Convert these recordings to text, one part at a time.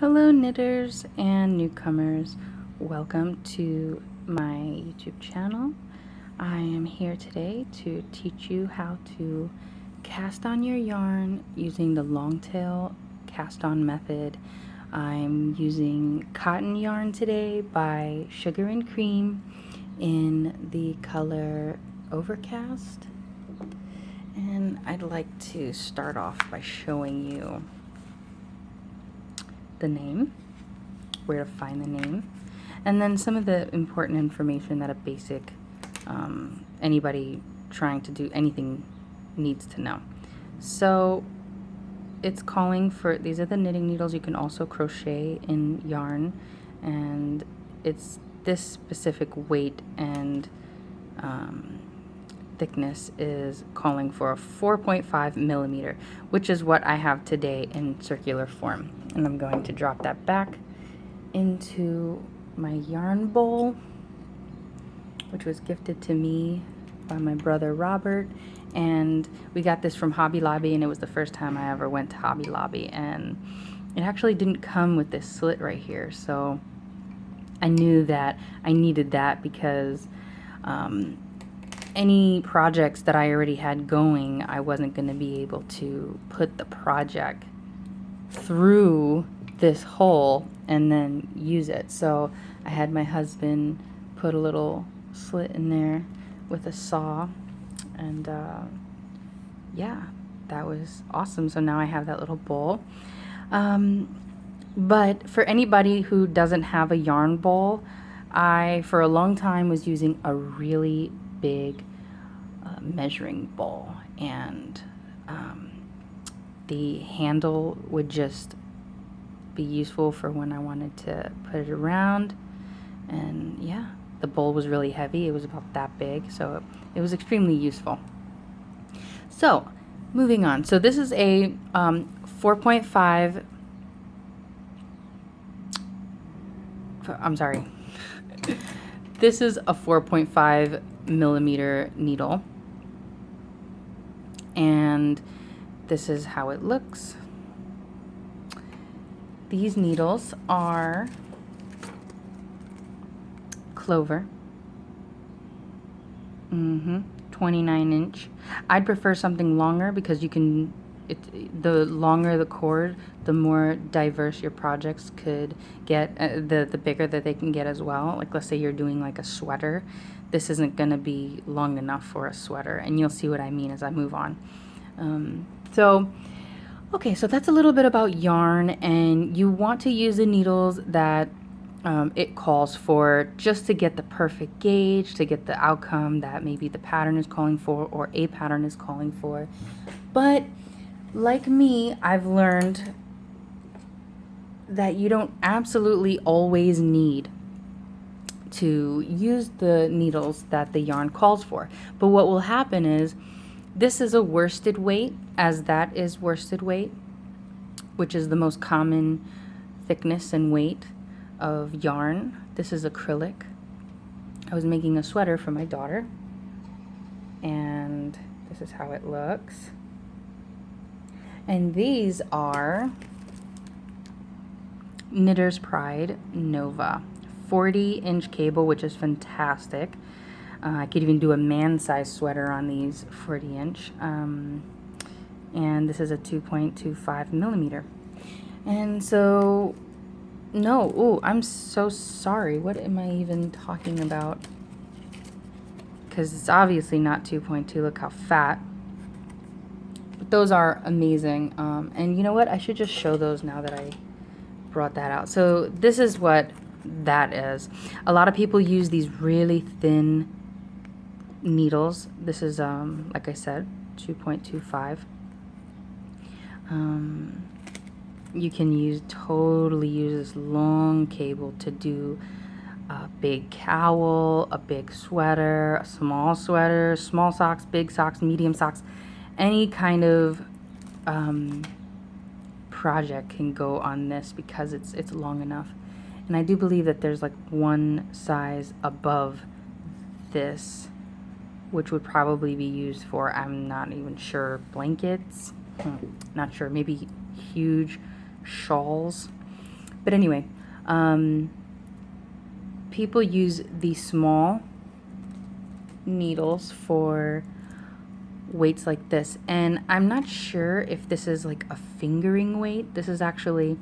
Hello knitters and newcomers, welcome to my YouTube channel. I am here today to teach you how to cast on your yarn using the longtail cast on method. I'm using cotton yarn today by Sugar and Cream in the color Overcast, and I'd like to start off by showing you the name, where to find the name, and then some of the important information that a basic anybody trying to do anything needs to know. So it's calling for, these are the knitting needles. You can also crochet in yarn, and it's this specific weight and thickness is calling for a 4.5 millimeter, which is what I have today in circular form. And I'm going to drop that back into my yarn bowl, which was gifted to me by my brother Robert, and we got this from Hobby Lobby, and it was the first time I ever went to Hobby Lobby, and it actually didn't come with this slit right here, so I knew that I needed that because any projects that I already had going, I wasn't going to be able to put the project through this hole and then use it. So I had my husband put a little slit in there with a saw, and yeah, that was awesome. So now I have that little bowl. But for anybody who doesn't have a yarn bowl, I for a long time was using a really big measuring bowl, and the handle would just be useful for when I wanted to put it around. And yeah, the bowl was really heavy. It was about that big, so it was extremely useful. So moving on, so this is a 4.5, I'm sorry, this is a 4.5 millimeter needle, and this is how it looks. These needles are clover, 29 inch. I'd prefer something longer because you can, the longer the cord, the more diverse your projects could get, the bigger that they can get as well. Like let's say you're doing like a sweater, this isn't going to be long enough for a sweater, and you'll see what I mean as I move on. Okay, so that's a little bit about yarn, and you want to use the needles that it calls for, just to get the perfect gauge, to get the outcome that maybe the pattern is calling for or a pattern is calling for. But like me, I've learned that you don't absolutely always need to use the needles that the yarn calls for. But what will happen is, this is a worsted weight, as that is worsted weight, which is the most common thickness and weight of yarn. This is acrylic. I was making a sweater for my daughter, and this is how it looks. And these are Knitter's Pride Nova 40-inch cable, which is fantastic. I could even do a man-sized sweater on these 40-inch. And this is a 2.25 millimeter. And so, no, oh, I'm so sorry. What am I even talking about? Because it's obviously not 2.2. Look how fat. But those are amazing. And you know what? I should just show those now that I brought that out. So this is what that is. A lot of people use these really thin needles. This is like I said, 2.25. You can totally use this long cable to do a big cowl, a big sweater, small socks, big socks, medium socks. Any kind of project can go on this because it's long enough. And I do believe that there's like one size above this, which would probably be used for, I'm not even sure, blankets, not sure, maybe huge shawls. But anyway, people use these small needles for weights like this, and I'm not sure if this is like a fingering weight. This is actually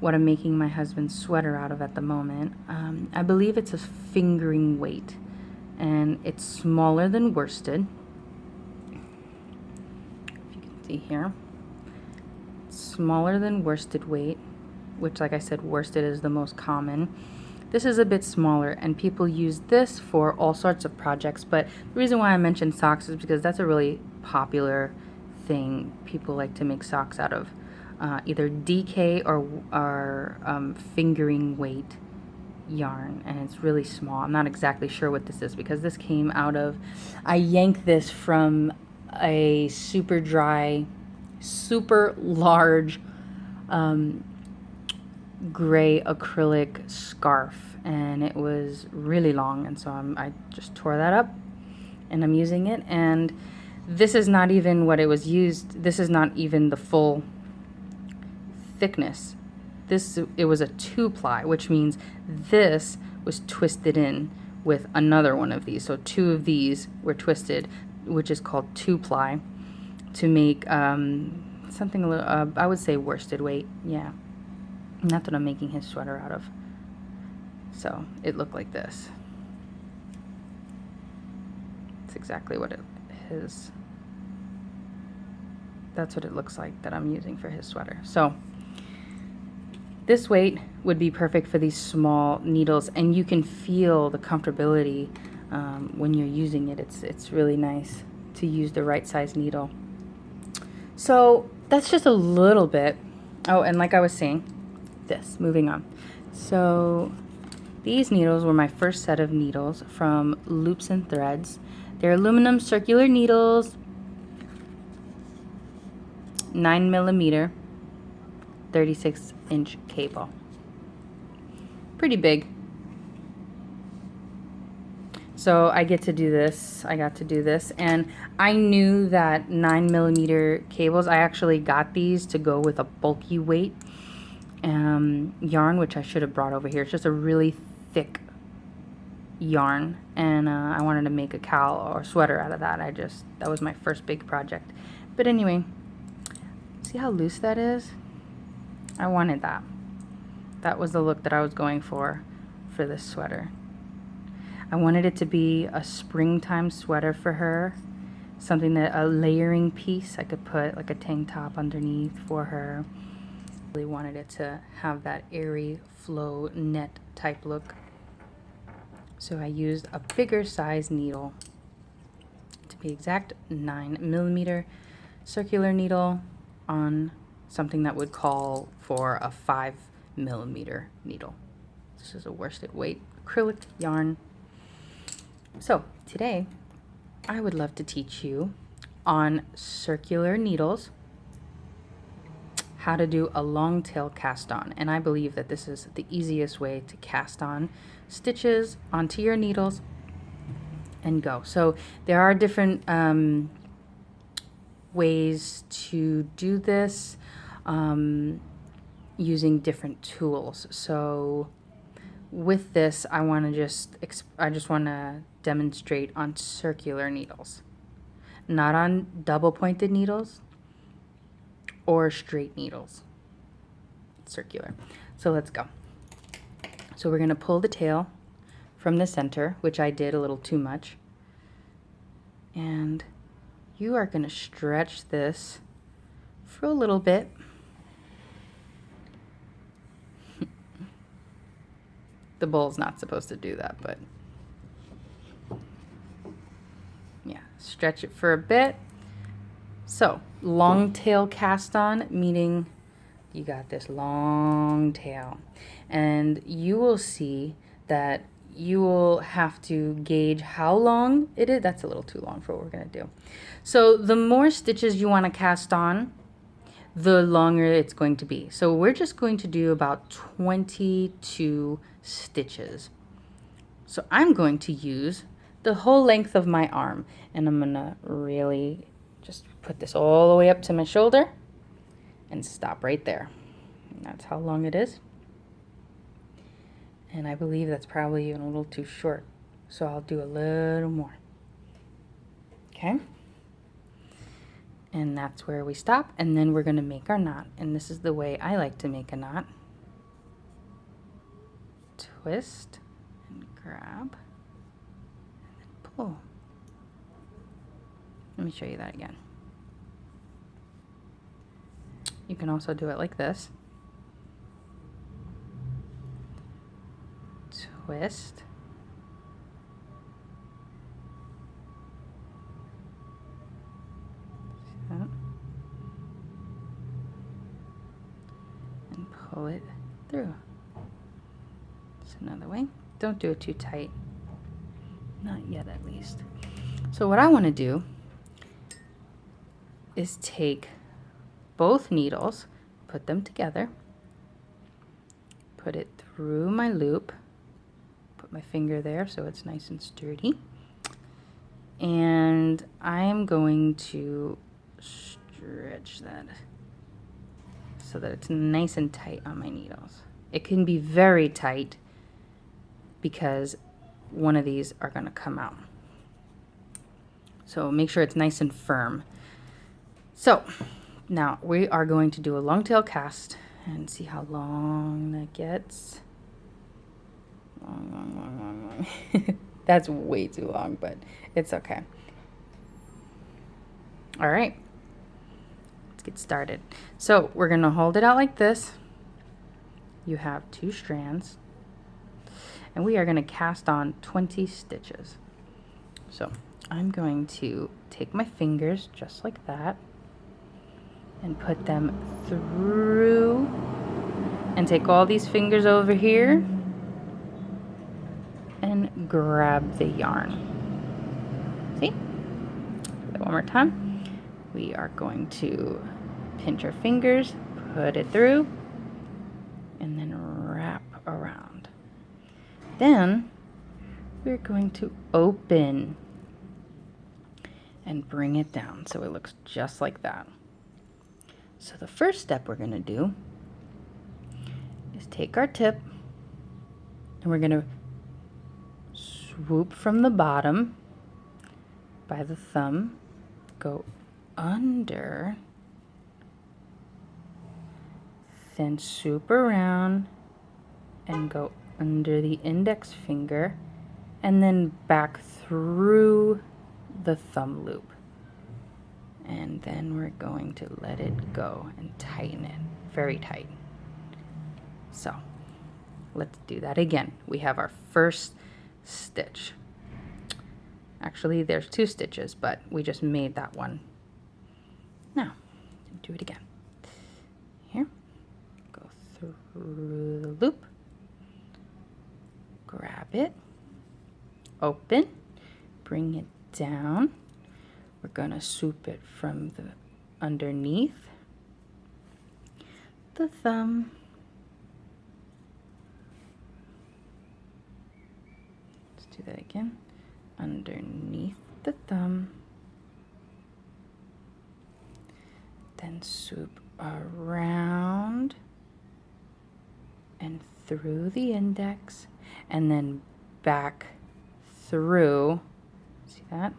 what I'm making my husband's sweater out of at the moment. I believe it's a fingering weight, and it's smaller than worsted. If you can see here, it's smaller than worsted weight, which, like I said, worsted is the most common. This is a bit smaller, and people use this for all sorts of projects, but the reason why I mentioned socks is because that's a really popular thing. People like to make socks out of either DK or fingering weight yarn, and it's really small. I'm not exactly sure what this is because this came out of, I yanked this from a super dry, super large gray acrylic scarf, and it was really long, and so I just tore that up and I'm using it. And this is not even what it was used, this is not even the full thickness. It was a 2-ply, which means this was twisted in with another one of these. So 2 of these were twisted, which is called 2-ply, to make something a little, I would say worsted weight, yeah. And that's what I'm making his sweater out of. So it looked like this. It's exactly what that's what it looks like that I'm using for his sweater. So this weight would be perfect for these small needles, and you can feel the comfortability when you're using it. It's really nice to use the right size needle. So that's just a little bit. Oh, and like I was saying, moving on. So these needles were my first set of needles from Loops and Threads. They're aluminum circular needles, 9mm, 36-inch cable. Pretty big. So I got to do this, and I knew that 9mm cables, I actually got these to go with a bulky weight yarn, which I should have brought over here. It's just a really thick yarn, and I wanted to make a cowl or sweater out of that. That was my first big project. But anyway, see how loose that is? I wanted that. That was the look that I was going for this sweater. I wanted it to be a springtime sweater for her, something a layering piece. I could put like a tank top underneath for her. Really wanted it to have that airy flow net type look. So I used a bigger size needle, to be exact, 9mm circular needle on something that would call for a 5mm needle. This is a worsted weight acrylic yarn. So today I would love to teach you on circular needles how to do a long tail cast on, and I believe that this is the easiest way to cast on stitches onto your needles and go. So there are different ways to do this using different tools. So with this, I just want to demonstrate on circular needles, not on double pointed needles or straight needles. Circular. So let's go. So we're going to pull the tail from the center, which I did a little too much, and you are going to stretch this for a little bit. The bowl's not supposed to do that, but yeah, stretch it for a bit. So long tail cast on, meaning you got this long tail, and you will see that you will have to gauge how long it is. That's a little too long for what we're going to do. So the more stitches you want to cast on, the longer it's going to be. So we're just going to do about 22 stitches. So I'm going to use the whole length of my arm, and I'm going to really just put this all the way up to my shoulder and stop right there. And that's how long it is. And I believe that's probably even a little too short. So I'll do a little more. Okay? And that's where we stop. And then we're going to make our knot. And this is the way I like to make a knot. Twist and grab and then pull. Let me show you that again. You can also do it like this. Twist. See that? And pull it through. That's another way. Don't do it too tight. Not yet, at least. So what I want to do is take both needles, put them together, put it through my loop, put my finger there so it's nice and sturdy, and I'm going to stretch that so that it's nice and tight on my needles. It can be very tight because one of these are going to come out. So make sure it's nice and firm. So now we are going to do a long tail cast and see how long that gets. Long, long, long, long, long. That's way too long, but it's okay. All right, let's get started. So we're gonna hold it out like this. You have 2 strands, and we are gonna cast on 20 stitches. So I'm going to take my fingers just like that and put them through, and take all these fingers over here and grab the yarn. See? Do that one more time. We are going to pinch our fingers, put it through, and then wrap around. Then we're going to open and bring it down so it looks just like that. So the first step we're going to do is take our tip and we're going to swoop from the bottom by the thumb, go under, then swoop around and go under the index finger and then back through the thumb loop. And then we're going to let it go and tighten it very tight. So let's do that again. We have our first stitch. Actually, there's 2 stitches, but we just made that one. Now, do it again. Here, go through the loop, grab it, open, bring it down. We're gonna swoop it from the underneath the thumb. Let's do that again. Underneath the thumb. Then swoop around and through the index and then back through, see that?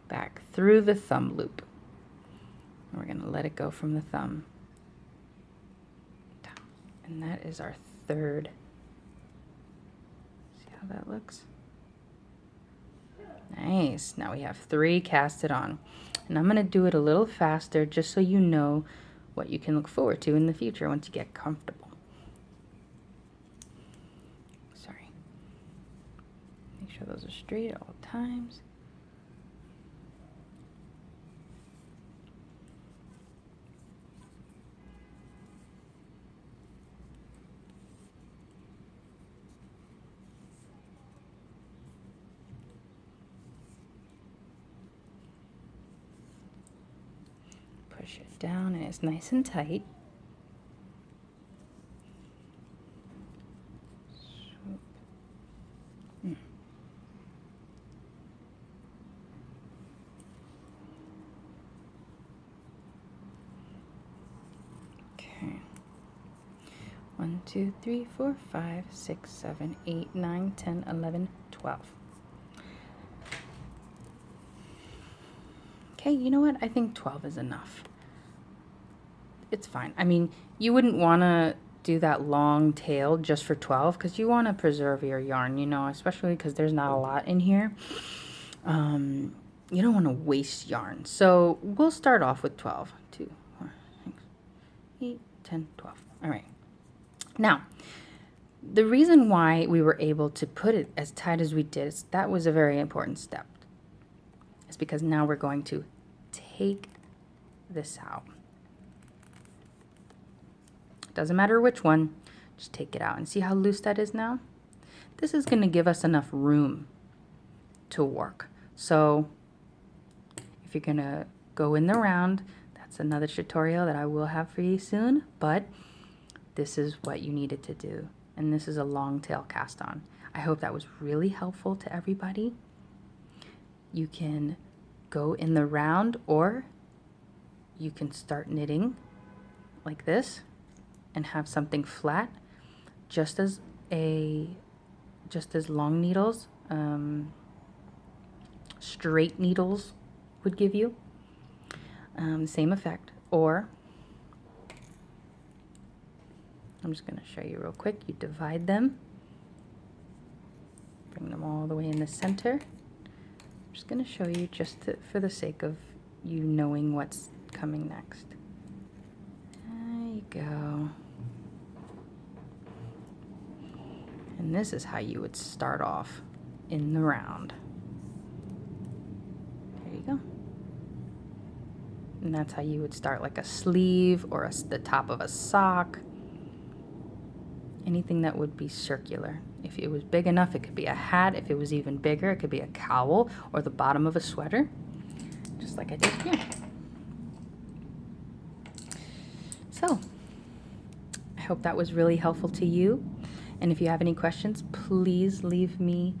Back through the thumb loop. And we're going to let it go from the thumb. And that is our third. See how that looks? Nice. Now we have 3 casted on. And I'm going to do it a little faster just so you know what you can look forward to in the future once you get comfortable. Sorry. Make sure those are straight at all times. Push it down and it's nice and tight. Okay. 1, 2, 3, 4, 5, 6, 7, 8, 9, 10, 11, 12. Okay, you know what? I think 12 is enough. It's fine. I mean, you wouldn't want to do that long tail just for 12 because you want to preserve your yarn, you know, especially because there's not a lot in here. You don't want to waste yarn. So we'll start off with 12. 2, 4, 6, 8, 10, 12. All right. Now, the reason why we were able to put it as tight as we did, is that was a very important step. It's because now we're going to take this out. Doesn't matter which one, just take it out. And see how loose that is now? This is going to give us enough room to work. So if you're going to go in the round, that's another tutorial that I will have for you soon, but this is what you needed to do. And this is a long tail cast on. I hope that was really helpful to everybody. You can go in the round, or you can start knitting like this and have something flat, just as long needles, straight needles would give you same effect. Or I'm just going to show you real quick. You divide them, bring them all the way in the center. I'm just going to show you for the sake of you knowing what's coming next. There you go. And this is how you would start off in the round. There you go. And that's how you would start, like a sleeve or the top of a sock. Anything that would be circular. If it was big enough, it could be a hat. If it was even bigger, it could be a cowl or the bottom of a sweater, just like I did here. So, I hope that was really helpful to you. And if you have any questions, please leave me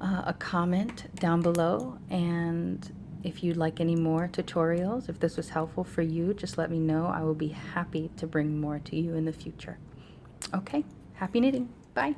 a comment down below. And if you'd like any more tutorials, if this was helpful for you, just let me know. I will be happy to bring more to you in the future. Okay, happy knitting. Bye.